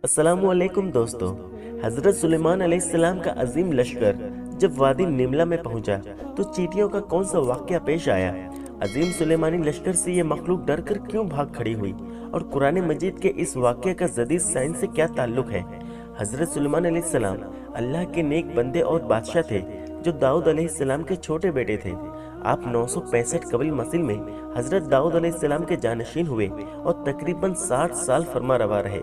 अस्सलामु अलैकुम दोस्तों। हजरत सुलेमान अलैहिस्सलाम का अजीम लश्कर जब वादी निमला में पहुंचा तो चींटियों का कौन सा वाक़या पेश आया। अजीम सुलेमानी लश्कर से ये मखलूक डर कर क्यों भाग खड़ी हुई और कुरान मजीद के इस वाक़ये का जदीद साइंस से क्या ताल्लुक है। हजरत सुलेमान अलैहिस्सलाम अल्लाह के नेक बंदे और बादशाह थे जो दाऊद अलैहिस्सलाम के छोटे बेटे थे। आप 965 कबल मसीह में हजरत दाऊद अलैहिस्सलाम के जानशीन हुए और तकरीबन 60 साल फरमा रवा रहे।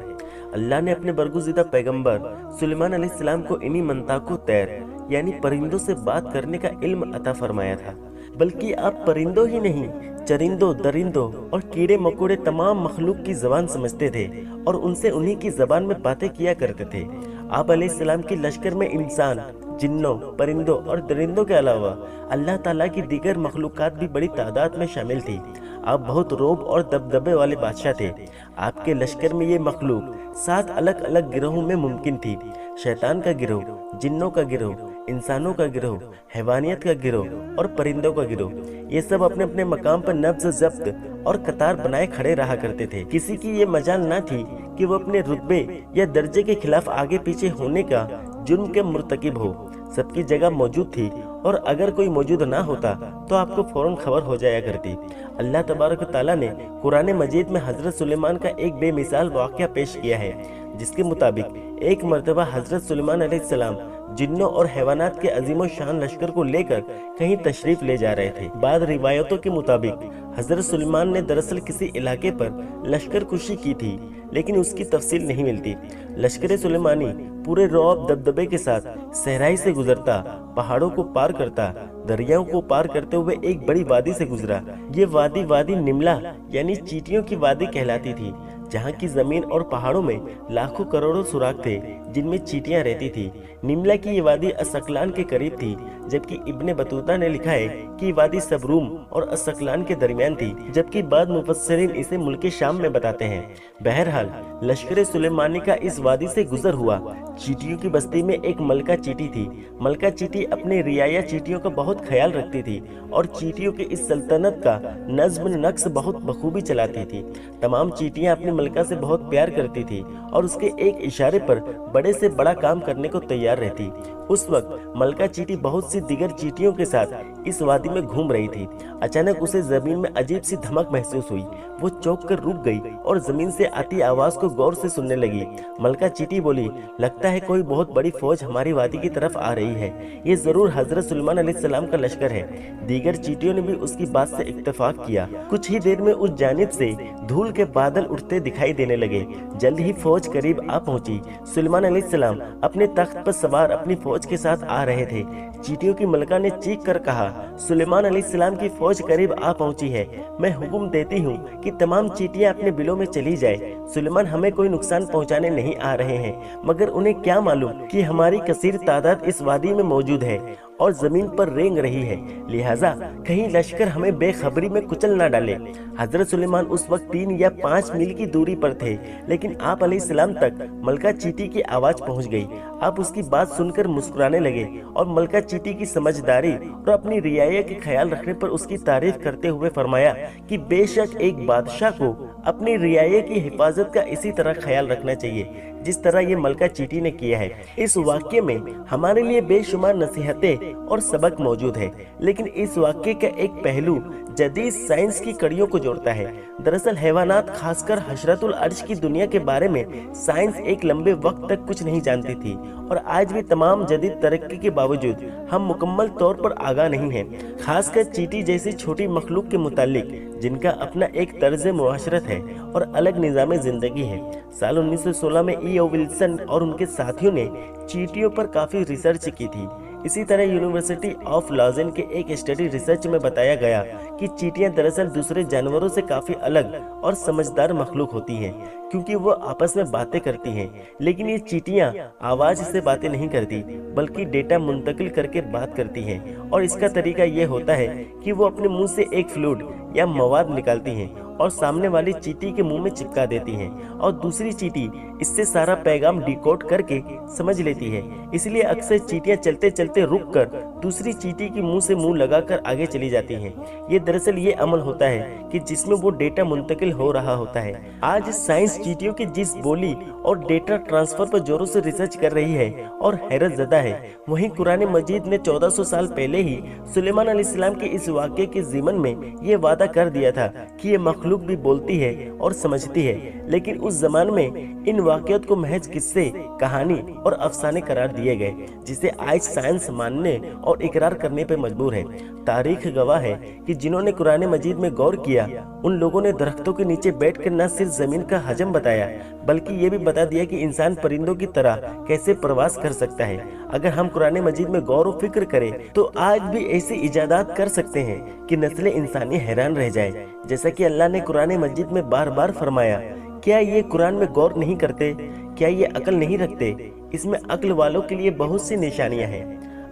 अल्लाह ने अपने बरगुज़ीदा पैगंबर सुलेमान अलैहिस्सलाम को इन्हीं मंताको तैर यानी परिंदों से बात करने का इल्म अता फरमाया था। बल्कि आप परिंदों ही नहीं, चरिंदों, दरिंदों और कीड़े मकोड़े तमाम मखलूक की ज़बान समझते थे और उनसे उन्हीं की ज़बान में बातें किया करते थे। आप अलैहिस्सलाम की लश्कर में इंसान, जिन्नों, परिंदों और दरिंदों के अलावा अल्लाह ताला की दीगर मखलूकात भी बड़ी तादाद में शामिल थी। आप बहुत रोब और दबदबे वाले बादशाह थे। आपके लश्कर में ये मखलूक 7 अलग अलग गिरोहों में मुमकिन थी। शैतान का गिरोह, जिन्नों का गिरोह, इंसानों का गिरोह, हैवानियत का गिरोह और परिंदों का गिरोह। ये सब अपने अपने मकाम पर नब्ज़ ज़ब्त और कतार बनाए खड़े रहा करते थे। किसी की ये मजाल ना थी कि वो अपने रुतबे या दर्जे के खिलाफ आगे पीछे होने का जुर्म के मुर्तकिब हो। सबकी जगह मौजूद थी और अगर कोई मौजूद ना होता तो आपको फौरन खबर हो जाया करती। अल्लाह तबारक ताला ने कुरान मजीद में हजरत सुलेमान का एक बेमिसाल वाक़या पेश किया है, जिसके मुताबिक एक मर्तबा हजरत सुलेमान अलैहिस्सलाम जिन्नों और हैवानात के अजीम शान लश्कर को लेकर कहीं तशरीफ ले जा रहे थे। बाद रिवायतों के मुताबिक हजरत सुलेमान ने दरअसल किसी इलाके पर लश्कर कुशी की थी, लेकिन उसकी तफसील नहीं मिलती। लश्कर सुलेमानी पूरे रौब दबदबे के साथ सहराई से गुजरता, पहाड़ों को पार करता, दरियाओं को पार करते हुए एक बड़ी वादी से गुजरा। ये वादी निमला यानी चींटियों की वादी कहलाती थी, जहाँ की जमीन और पहाड़ों में लाखों करोड़ों सुराख थे जिनमें चींटियां रहती थी। निमला की ये वादी असकलान के करीब थी, जबकि इब्ने बतूता ने लिखा है कि वादी सबरूम और असकलान के दरमियान थी, जबकि बाद मुफस्सिरीन इसे मुल्क शाम में बताते हैं। बहरहाल लश्कर सुलेमानी का इस वादी से गुजर हुआ। चींटियों की बस्ती में एक मलका चींटी थी। मलका चींटी अपने रियाया चींटियों का बहुत ख्याल रखती थी और चींटियों के इस सल्तनत का नज्म नक्श बहुत बखूबी चलाती थी। तमाम चींटियां अपनी मलका से बहुत प्यार करती थी और उसके एक इशारे पर बड़े से बड़ा काम करने को तैयार रहती। उस वक्त मलका चींटी बहुत सी दिगर चींटियों के साथ इस वादी में घूम रही थी। अचानक उसे जमीन में अजीब सी धमक महसूस हुई। वो चौंक कर रुक गई और जमीन से आती आवाज को गौर से सुनने लगी। मलका चींटी बोली, लगता है कोई बहुत बड़ी फौज हमारी वादी की तरफ आ रही है। ये जरूर हजरत सुलेमान अलैहिस्सलाम का लश्कर है। दीगर चींटियों ने भी उसकी बात से इत्तेफाक किया। कुछ ही देर में उस जानिब से धूल के बादल उठते दिखाई देने लगे। जल्द ही फौज करीब आ पहुंची। सुलेमान अलैहिस्सलाम अपने तख्त पर सवार अपनी फौज के साथ आ रहे थे। चींटियों की मलका ने चीख कर कहा, सुलेमान अलैहिस्सलाम की फौज करीब आ पहुंची है। मैं हुक्म देती हूँ कि तमाम चींटियां अपने बिलों में चली जाए। सुलेमान हमें कोई नुकसान पहुंचाने नहीं आ रहे हैं, मगर उन्हें क्या मालूम कि हमारी कसीर तादाद इस वादी में मौजूद है और जमीन पर रेंग रही है, लिहाजा कहीं लश्कर हमें बेखबरी में कुचल ना डाले। हजरत सुलेमान उस वक्त 3 या 5 मील की दूरी पर थे, लेकिन आप अलैहिस्सलाम तक मलका चींटी की आवाज पहुंच गई। आप उसकी बात सुनकर मुस्कुराने लगे और मलका चींटी की समझदारी और अपनी रियाया के ख्याल रखने पर उसकी तारीफ करते हुए फरमाया कि बेशक एक बादशाह को अपनी रियाया की हिफाजत का इसी तरह ख्याल रखना चाहिए जिस तरह ये मलका चींटी ने किया है। इस वाक्य में हमारे लिए बेशुमार नसीहतें और सबक मौजूद है, लेकिन इस वाक्य का एक पहलू जदीद साइंस की कड़ियों को जोड़ता है। दरअसल हैवानात, खासकर हशरतुल अर्श की दुनिया के बारे में साइंस एक लंबे वक्त तक कुछ नहीं जानती थी और आज भी तमाम जदीद तरक्की के बावजूद हम मुकम्मल तौर पर आगाह नहीं हैं। खासकर चींटी जैसी छोटी मखलूक के मुतालिक जिनका अपना एक तर्ज मुआशरत है और अलग निज़ाम जिंदगी है। साल 1916 में E.O. विल्सन और उनके साथियों ने चींटियों पर काफ़ी रिसर्च की थी। इसी तरह यूनिवर्सिटी ऑफ लॉजेन के एक स्टडी रिसर्च में बताया गया कि चींटियां दरअसल दूसरे जानवरों से काफ़ी अलग और समझदार मखलूक होती हैं, क्योंकि वो आपस में बातें करती हैं। लेकिन ये चींटियां आवाज़ से बातें नहीं करती, बल्कि डेटा मुंतकिल करके बात करती हैं। और इसका तरीका ये होता है कि वो अपने मुंह से एक फ्लूइड या मवाद निकालती हैं और सामने वाली चींटी के मुंह में चिपका देती हैं और दूसरी चींटी इससे सारा पैगाम डिकोड करके समझ लेती है। इसलिए अक्सर चींटियां चलते चलते रुक कर दूसरी चींटी की मुंह से मुंह लगाकर आगे चली जाती हैं। ये दरअसल ये अमल होता है कि जिसमें वो डेटा मुंतकिल हो रहा होता है। आज साइंस चींटियों की जिस बोली और डेटा ट्रांसफर पर जोरों से रिसर्च कर रही है और हैरत ज़दा है, वहीं कुरान मजीद ने 1400 साल पहले ही सुलेमान अलैहिस्सलाम के इस वाक़े के ज़िमन में ये वादा कर दिया था कि ये मखलूक भी बोलती है और समझती है। लेकिन उस ज़माने में इन वाक़ियात को महज किस्से, कहानी और अफसाने करार दिए गए, जिसे आज साइंस मानने और इकरार करने पर मजबूर है। तारीख गवाह है कि जिन्होंने कुरान मजीद में गौर किया, उन लोगों ने दरख्तों के नीचे बैठकर न सिर्फ ज़मीन का हजम बताया, बल्कि ये भी बता दिया कि इंसान परिंदों की तरह कैसे प्रवास कर सकता है। अगर हम कुरान मजीद में गौर और फिक्र करें तो आज भी ऐसी इजादात कर सकते हैं कि नस्ल इंसानी हैरान रह जाए। जैसा कि अल्लाह ने कुरान मजीद में बार बार फरमाया, क्या ये कुरान में गौर नहीं करते? क्या ये अक्ल नहीं रखते? इसमें अक्ल वालों के लिए बहुत सी निशानियां हैं।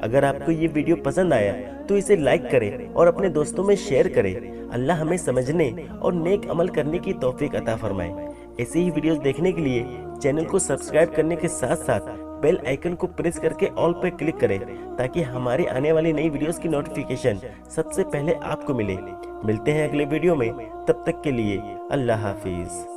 अगर आपको ये वीडियो पसंद आया तो इसे लाइक करें और अपने दोस्तों में शेयर करें। अल्लाह हमें समझने और नेक अमल करने की तौफीक अता फरमाए। ऐसे ही वीडियोस देखने के लिए चैनल को सब्सक्राइब करने के साथ साथ बेल आइकन को प्रेस करके ऑल पर क्लिक करें, ताकि हमारी आने वाली नई वीडियोस की नोटिफिकेशन सबसे पहले आपको मिले। मिलते हैं अगले वीडियो में, तब तक के लिए अल्लाह हाफिज।